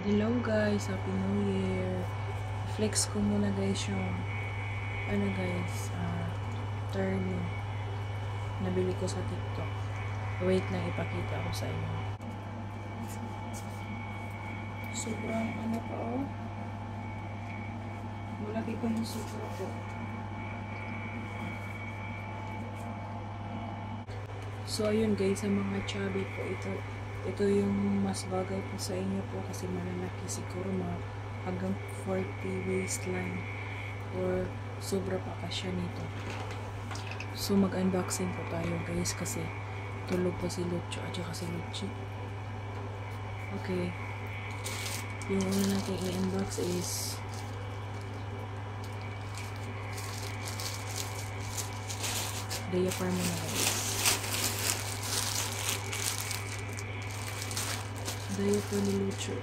Hello guys, Happy New Year. Flex ko muna guys yung turn nabili ko sa TikTok. Wait lang, ipakita ko sa inyo. Sobrang pa oh. Malaki pa yung sobra ko. So ayun guys, sa mga chubby po, ito yung mas bagay po sa inyo po kasi malalaki siguro mga hanggang 40 waistline or sobra pa kasya nito. So mag-unboxing po tayo guys kasi tulog pa si Lucho at saka si Luchi. Okay. Yung una natin i-unbox is diaper muna guys. Diaper ni Lucho.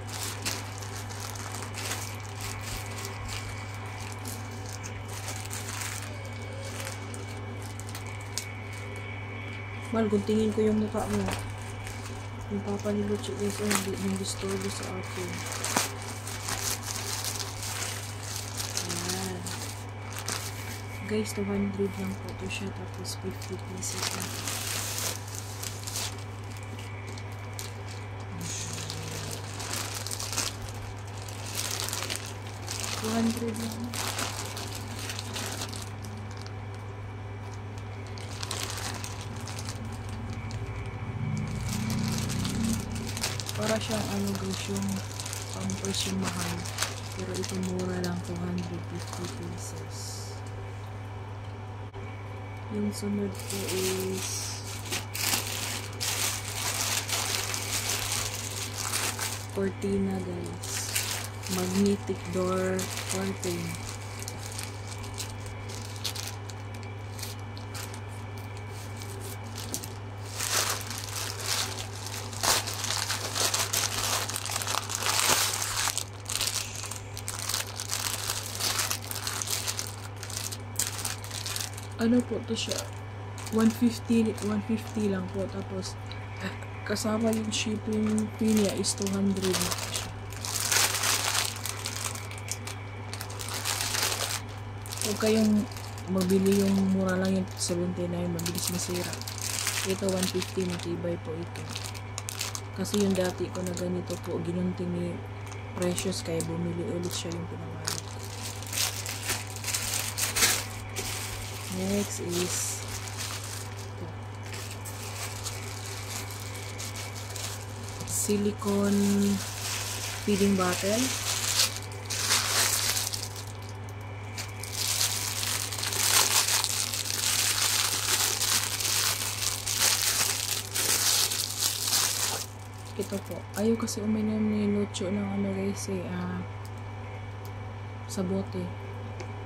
Mal, guntingin ko yung mukha mo. Yung papa ni Lucho guys, hindi nang disturbo sa akin. Ayan. Guys, 200 lang po ito siya, tapos 50 pieces lang. $200 lang. Para siyang guys, yung pampers yung mahal. Pero ito mura lang, 250 pesos. Yung sunod po is cortina guys. Magnetic door curtain. Ano po to siya? 150 lang po. Tapos kasama yung shipping fee niya is 200 na po siya. Huwag kayong mabili yung mura lang yung 79, mabilis masira. Ito 150, matibay po ito. Kasi yung dati ko na ganito po, ginunting ni Precious, kaya bumili ulit siya yung pinamahal. Next is silicone feeding bottle. Ito po. Ayaw kasi uminom ni Lucho ng guys sa bote.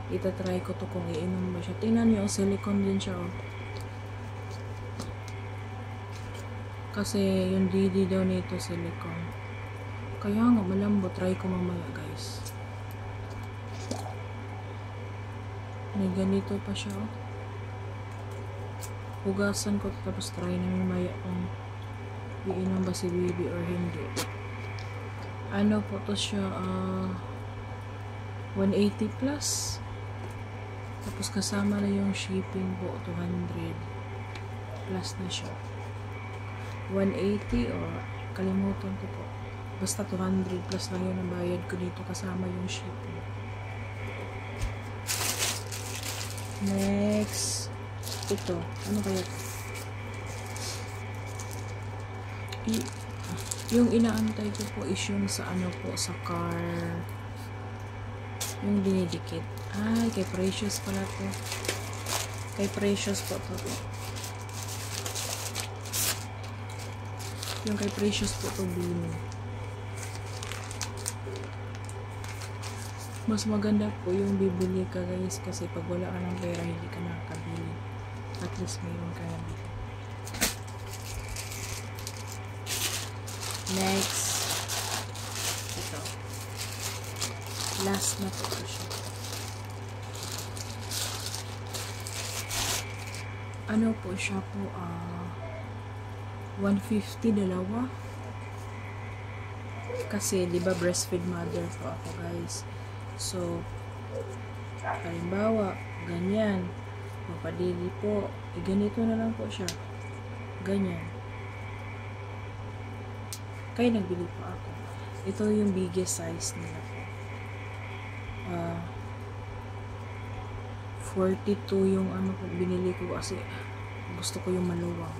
Itatry ko to kung iinom ba siya. Tingnan niyo, silicone din siya oh. Kasi yung DD daw nito silicone. Kaya nga malambot. Try ko mamaya guys. May ganito pa siya oh. Hugasan ko tapos try na mamaya kung iinom ba si baby or hindi. Ano po to siya 180 plus. Tapos kasama na yung shipping po 200 plus na siya. 180 or kalimutan ko po. Basta 200 plus lang yun ang bayad ko dito kasama yung shipping. Next, ito. Ano kaya ito? Yung inaantay ko po is yung sa sa car. Yung dinidikit. Ay, kay Precious pala to. Kay Precious po to. Yung kay Precious po to bini. Mas maganda po yung bibili ka guys kasi pag wala ka ng pera hindi ka nakakabili. At least mayroon ka na bili. Next. Ito. Last na po siya. Ano po siya po 150 dalawa. Kasi, di ba, breastfeed mother po ako, guys. So, halimbawa, ganyan. Papadili po. Ganito na lang po siya. Ganyan. Kaya nagbili po ako. Ito yung biggest size nila po. 42 yung ano po, binili ko kasi gusto ko yung maluwang.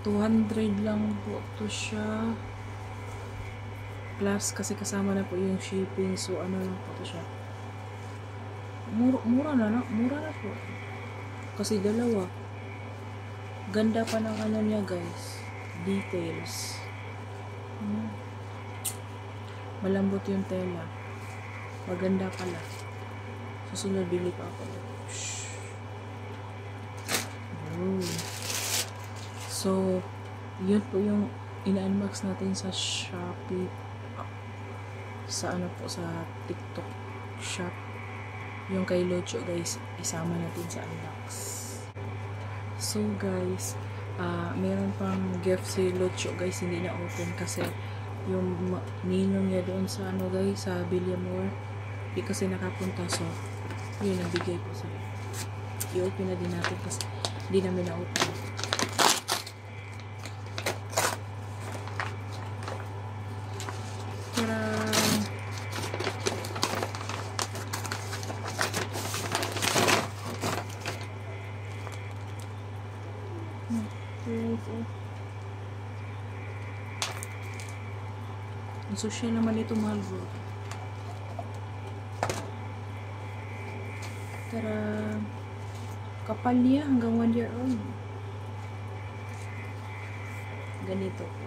200 lang po to siya. Plus, kasi kasama na po yung shipping. So, ano lang po to siya. Mura na po. Kasi dalawa. Ganda pa ng ano niya, guys. Details. Malambot yung tela. Maganda pala. Susunod, bili pa ako. So, yun po yung ina-unbox natin sa Shopee. Sa ano po, sa TikTok shop. Yung kay Locho, guys, isama natin sa unbox. So, guys, meron pang gift si Locho, guys, hindi na open kasi yung ninong niya doon sa ano, guys, sa Villamor, hindi kasi nakapunta. So, yun, nabigay ko sa i-open na din natin kasi hindi namin na-open. Ang social naman ito, mahal bro. Tara, kapal niya hanggang 1 year old. Ganito po.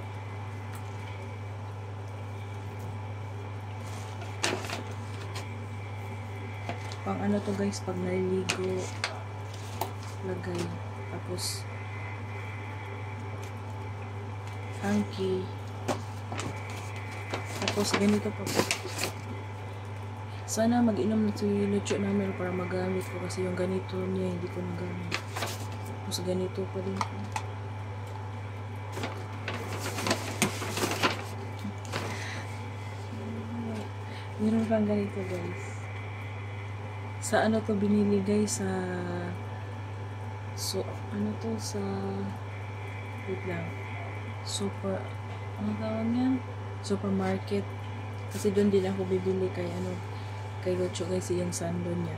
Pang ano to, guys, pag naliligo, lagay. Tapos, hanky. Tapos, ganito pa po. Sana mag-inom na si Lucho namin para magamit ko kasi yung ganito niya hindi ko nagamit. Tapos, ganito pa din po. Meron pang ganito, guys. Sa ano to binili, guys? Sa ano to? Sa wait lang. Ano tawag yan? Supermarket. Kasi doon din ako bibili kay ano, kay Lucho, guys, yung sando niya.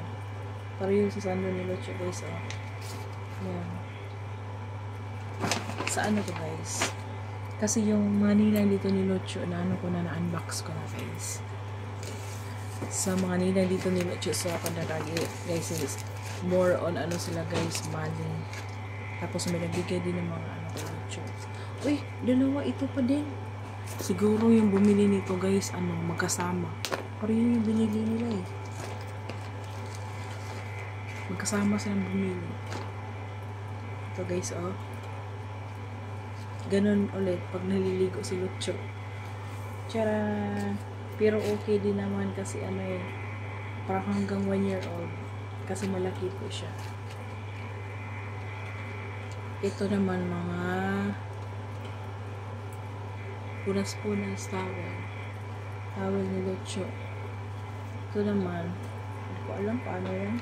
Para yung sa sando ni Lucho, guys, oh. Yan. Sa ano to, guys? Kasi yung mga nilang dito ni Lucho na ano ko na-unbox ko na, guys. Sa mga nilang dito ni Lucho sa Pandagagi, guys, is more on ano sila, guys, maling. Tapos may nagbigay din ng mga ano kay Lucho. Uy, dalawa ito pa din. Siguro yung bumili nito, guys, ano, magkasama. Pero yun yung binili nila eh. Magkasama silang bumili. Ito, guys, oh. Ganon ulit pag naliligo si Lucho. Tiyara! Pero okay din naman kasi ano eh, parang hanggang 1 year old. Kasi malaki po siya. Ito naman mga punas-punas towel. Towel ni Lucho. Ito naman, hindi ko alam paano yan.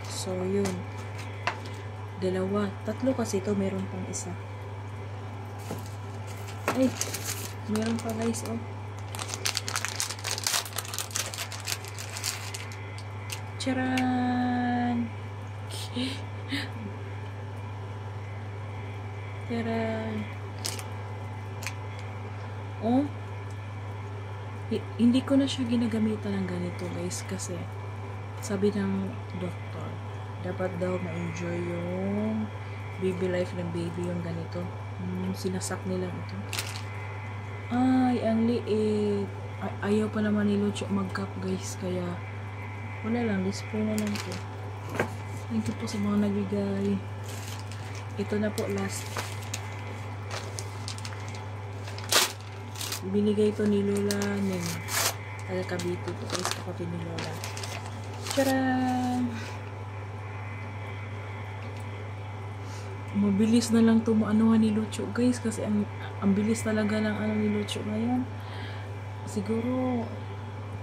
So, yun. Dalawa. Tatlo kasi ito, meron pang isa. Ay, meron pa, guys, oh. Charan! Charan! Oh, hindi ko na siya ginagamitan ng ganito, guys, kasi sabi ng doktor, dapat daw ma-enjoy yung baby life ng baby yung ganito. Sinasak nila ito. Ay, ang liit. Ayaw pa naman ni Lucho mag-cup, guys, kaya wala lang, display na lang po. Thank you po sa mga nagbigay. Ito na po, last. Binigay ito ni Lola Neng. Taga Cavite po, guys, kapatid ni Lola. Tcharam! mabilis na lang to maanuhan ni Lucho guys, kasi ang bilis talaga ng ano ni Lucho ngayon. Siguro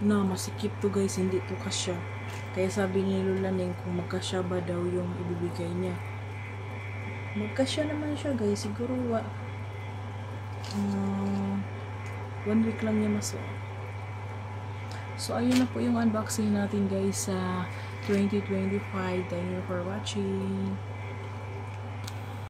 na masikip to guys, hindi to kasya. Kaya sabi ni Lola Neng kung magkasya ba daw yung ibibigay niya. Magkasya naman siya guys, siguro 1 week lang niya masuot. So ayun na po yung unboxing natin guys sa 2025. Thank you for watching.